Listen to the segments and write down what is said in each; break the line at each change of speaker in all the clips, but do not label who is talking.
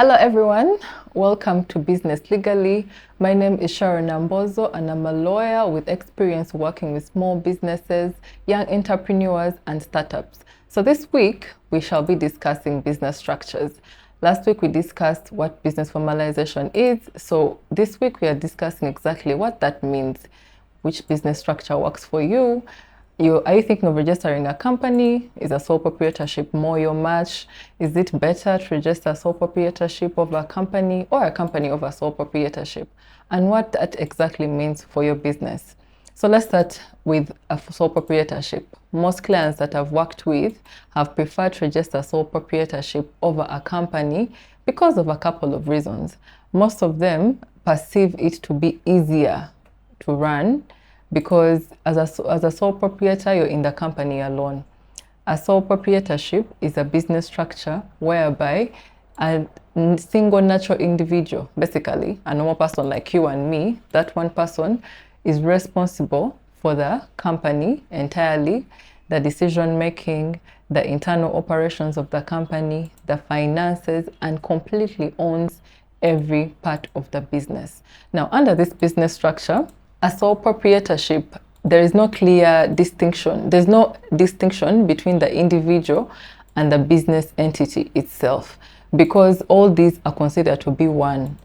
Hello everyone, welcome to Business Legally. My name is Sharon Nambozo and I'm a lawyer with experience working with small businesses, young entrepreneurs and startups. So this week we shall be discussing business structures. Last week we discussed what business formalization is, so this week we are discussing exactly what that means, which business structure works for you. Are you thinking of registering a company? Is a sole proprietorship more your match? Is it better to register a sole proprietorship of a company or a company of a sole proprietorship? And what that exactly means for your business. So let's start with a sole proprietorship. Most clients that I've worked with have preferred to register sole proprietorship over a company because of a couple of reasons. Most of them perceive it to be easier to run, because as a sole proprietor, you're in the company alone. A sole proprietorship is a business structure whereby a single natural individual, basically a normal person like you and me, that one person is responsible for the company entirely, the decision making, the internal operations of the company, the finances, and completely owns every part of the business. Now, under this business structure, a sole proprietorship, there is no clear distinction. There's no distinction between the individual and the business entity itself, because all these are considered to be one.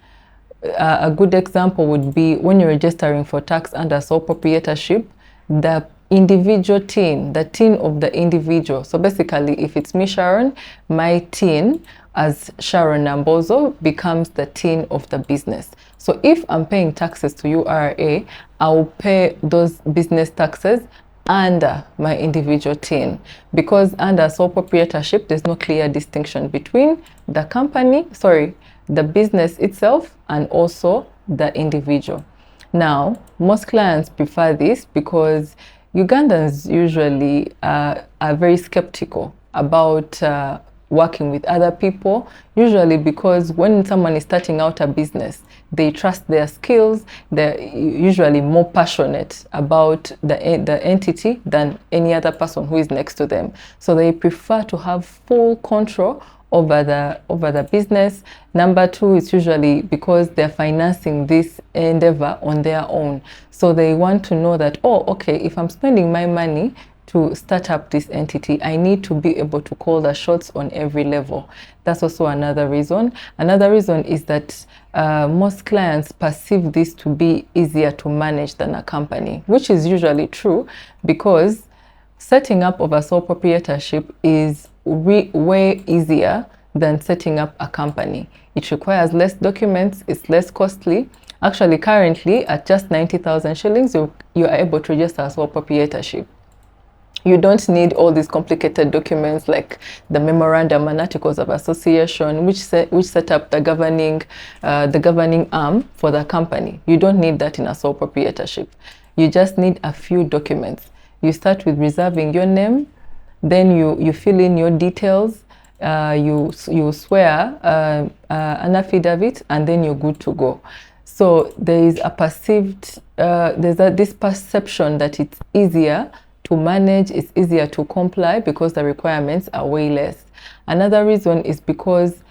A good example would be when you're registering for tax under sole proprietorship, the individual TIN, the TIN of the individual. So basically, if it's me, Sharon, my TIN as Sharon Nambozo becomes the TIN of the business. So if I'm paying taxes to URA, I'll pay those business taxes under my individual TIN, because under sole proprietorship, there's no clear distinction between the the business itself and also the individual. Now, most clients prefer this because Ugandans usually are very skeptical about working with other people, usually because when someone is starting out a business, they trust their skills. They're usually more passionate about the entity than any other person who is next to them. So they prefer to have full control over the business. Number two, it's usually because they're financing this endeavor on their own. So they want to know that, oh, okay, if I'm spending my money to start up this entity, I need to be able to call the shots on every level. That's also another reason. Another reason is that most clients perceive this to be easier to manage than a company, which is usually true, because setting up of a sole proprietorship is way easier than setting up a company. It requires less documents, it's less costly. Actually, currently at just 90,000 shillings, you are able to register a sole proprietorship. You don't need all these complicated documents like the memorandum and articles of association, which set up the governing arm for the company. You don't need that in a sole proprietorship. You just need a few documents. You start with reserving your name, then you fill in your details, you swear an affidavit, and then you're good to go. So there is a perceived, this perception that it's easier to manage, it's easier to comply because the requirements are way less. Another reason is because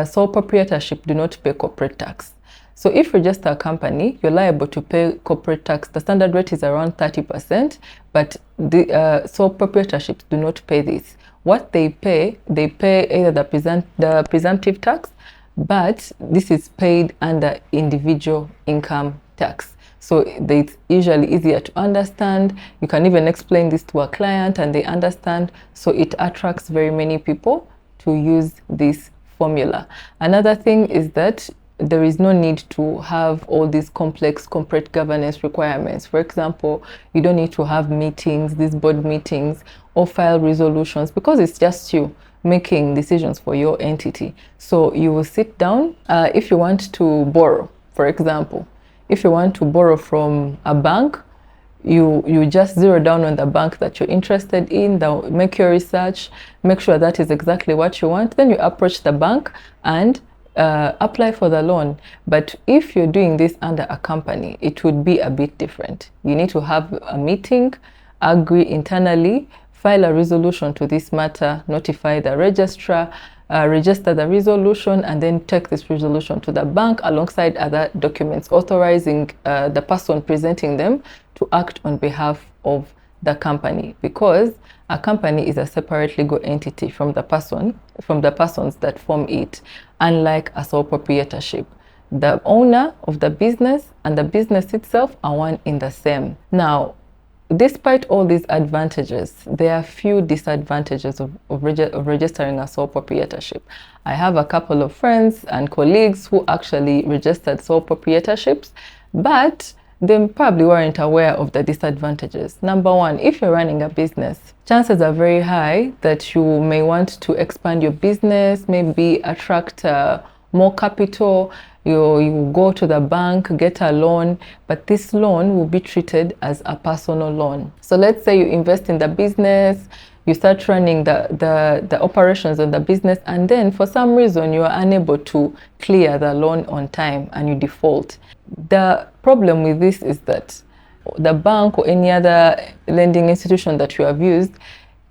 sole proprietorship do not pay corporate tax. So if you register a company, you're liable to pay corporate tax. The standard rate is around 30%, but the sole proprietorships do not pay this. What they pay either the presumptive tax, but this is paid under individual income tax. So it's usually easier to understand. You can even explain this to a client and they understand. So it attracts very many people to use this formula. Another thing is that there is no need to have all these complex corporate governance requirements. For example, you don't need to have meetings, these board meetings, or file resolutions, because it's just you making decisions for your entity. So you will sit down. If you want to borrow, for example, if you want to borrow from a bank, you just zero down on the bank that you're interested in, make your research, make sure that is exactly what you want. Then you approach the bank and apply for the loan. But if you're doing this under a company, it would be a bit different. You need to have a meeting, agree internally, file a resolution to this matter, notify the registrar, register the resolution, and then take this resolution to the bank alongside other documents authorizing the person presenting them to act on behalf of the company, because a company is a separate legal entity from the persons that form it, unlike a sole proprietorship. The owner of the business and the business itself are one in the same. Now, despite all these advantages, there are few disadvantages of registering a sole proprietorship. I have a couple of friends and colleagues who actually registered sole proprietorships, but they probably weren't aware of the disadvantages. Number one, if you're running a business, chances are very high that you may want to expand your business, maybe attract more capital. You go to the bank, get a loan, but this loan will be treated as a personal loan. So let's say you invest in the business, you start running the operations of the business, and then for some reason you are unable to clear the loan on time and you default. The problem with this is that the bank or any other lending institution that you have used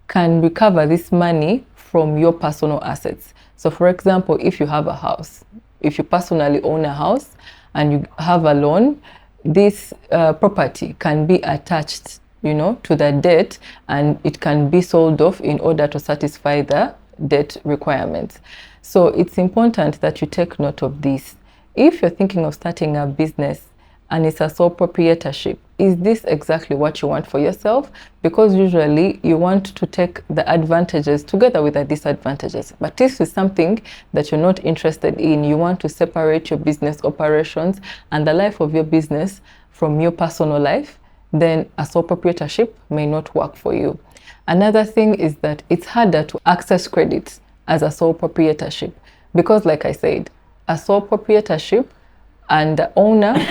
can recover this money from your personal assets. So for example, if you have a house, if you personally own a house and you have a loan, this property can be attached, to the debt, and it can be sold off in order to satisfy the debt requirements. So it's important that you take note of this. If you're thinking of starting a business and it's a sole proprietorship, is this exactly what you want for yourself? Because usually you want to take the advantages together with the disadvantages. But this is something that you're not interested in. You want to separate your business operations and the life of your business from your personal life, then a sole proprietorship may not work for you. Another thing is that it's harder to access credit as a sole proprietorship, because like I said, a sole proprietorship and the owner,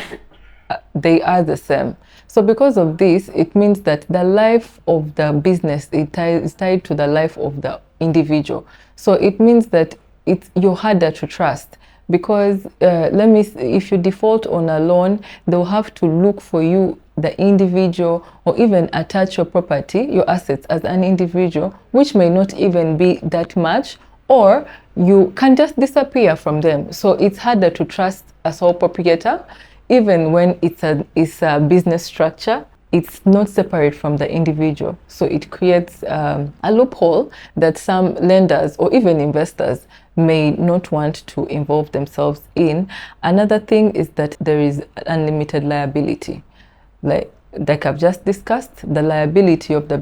they are the same. So because of this, it means that the life of the business is tied to the life of the individual. So it means that you're harder to trust, because if you default on a loan, they'll have to look for you, the individual, or even attach your property, your assets as an individual, which may not even be that much, or you can just disappear from them. So it's harder to trust a sole proprietor, even when it's a business structure. It's not separate from the individual. So it creates a loophole that some lenders or even investors may not want to involve themselves in. Another thing is that there is unlimited liability. Like I've just discussed, the liabilities of the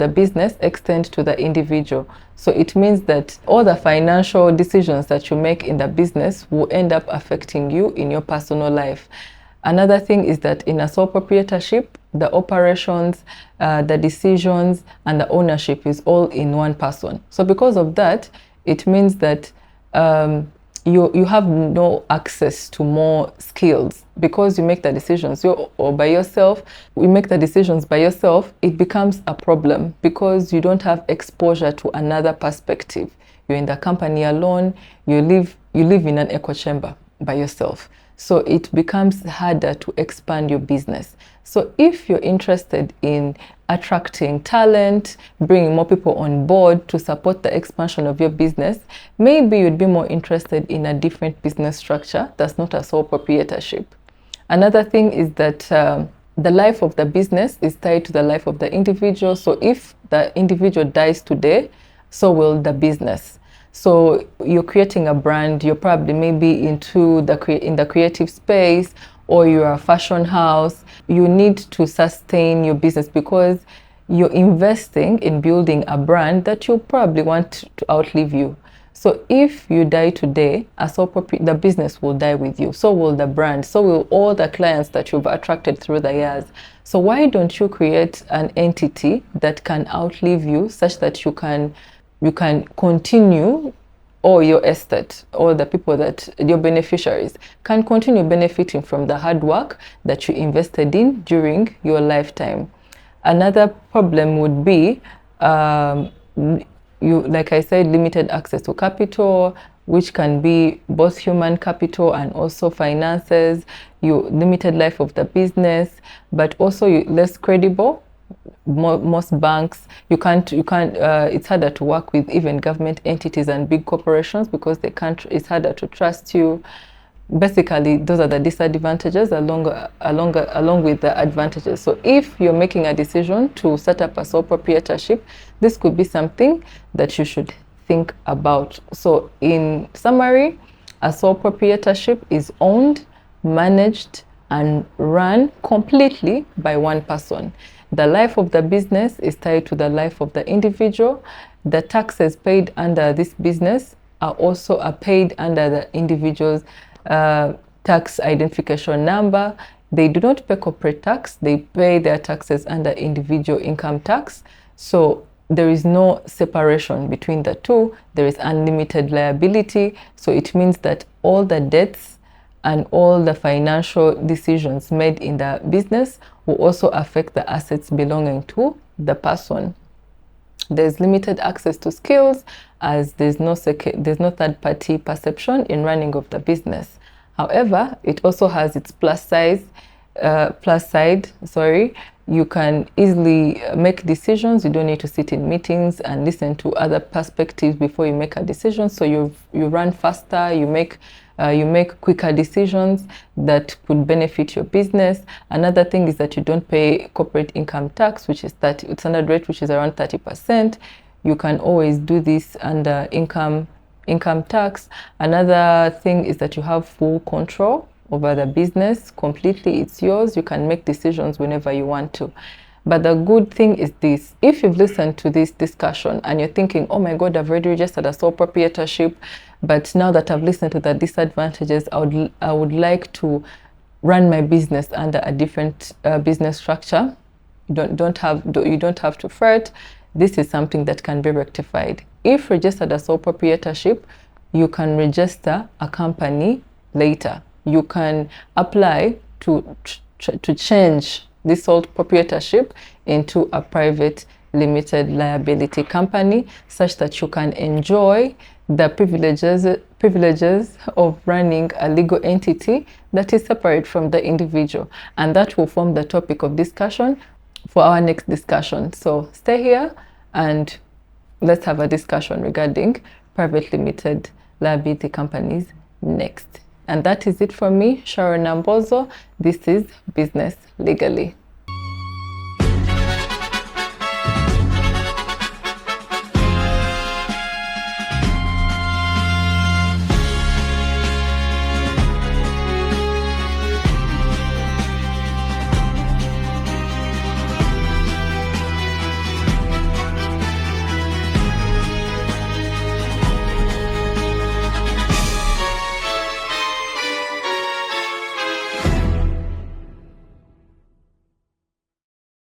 business extend to the individual. So it means that all the financial decisions that you make in the business will end up affecting you in your personal life. Another thing is that in a sole proprietorship, the operations, the decisions, and the ownership is all in one person. So because of that, it means that you have no access to more skills, because you make the decisions by yourself. You make the decisions by yourself, it becomes a problem because you don't have exposure to another perspective. You're in the company alone, you live in an echo chamber by yourself. So it becomes harder to expand your business. So if you're interested in attracting talent, bringing more people on board to support the expansion of your business, maybe you'd be more interested in a different business structure that's not a sole proprietorship. Another thing is that the life of the business is tied to the life of the individual. So if the individual dies today, so will the business. So you're creating a brand, you're probably maybe in the creative space, or you're a fashion house. You need to sustain your business because you're investing in building a brand that you probably want to outlive you. So if you die today, the business will die with you. So will the brand. So will all the clients that you've attracted through the years. So why don't you create an entity that can outlive you, such that you can continue, or your estate, or the people that your beneficiaries can continue benefiting from the hard work that you invested in during your lifetime. Another problem would be, like I said, limited access to capital, which can be both human capital and also finances. You limited life of the business, but also less credible most banks, it's harder to work with even government entities and big corporations because it's harder to trust you. Basically, those are the disadvantages along with the advantages. So if you're making a decision to set up a sole proprietorship, this could be something that you should think about. So in summary, a sole proprietorship is owned, managed, and run completely by one person. The life of the business is tied to the life of the individual. The taxes paid under this business are paid under the individual's tax identification number. They do not pay corporate tax. They pay their taxes under individual income tax. So there is no separation between the two. There is unlimited liability. So it means that all the debts and all the financial decisions made in the business will also affect the assets belonging to the person. There's limited access to skills as there's no third-party perception in running of the business. However, it also has its plus side. You can easily make decisions. You don't need to sit in meetings and listen to other perspectives before you make a decision. So you run faster. You make quicker decisions that could benefit your business. Another thing is that you don't pay corporate income tax, which is standard rate, which is around 30%. You can always do this under income tax. Another thing is that you have full control over the business. Completely, it's yours. You can make decisions whenever you want to. But the good thing is this: if you've listened to this discussion and you're thinking, oh my God, I've already registered a sole proprietorship, but now that I've listened to the disadvantages, I would like to run my business under a different business structure. You don't have to fret. This is something that can be rectified. If registered a sole proprietorship, you can register a company later. You can apply to change this sole proprietorship into a private limited liability company, such that you can enjoy the privileges of running a legal entity that is separate from the individual. And that will form the topic of discussion for our next discussion. So stay here and let's have a discussion regarding private limited liability companies next. And that is it from me, Sharon Nambozo. This is Business Legally.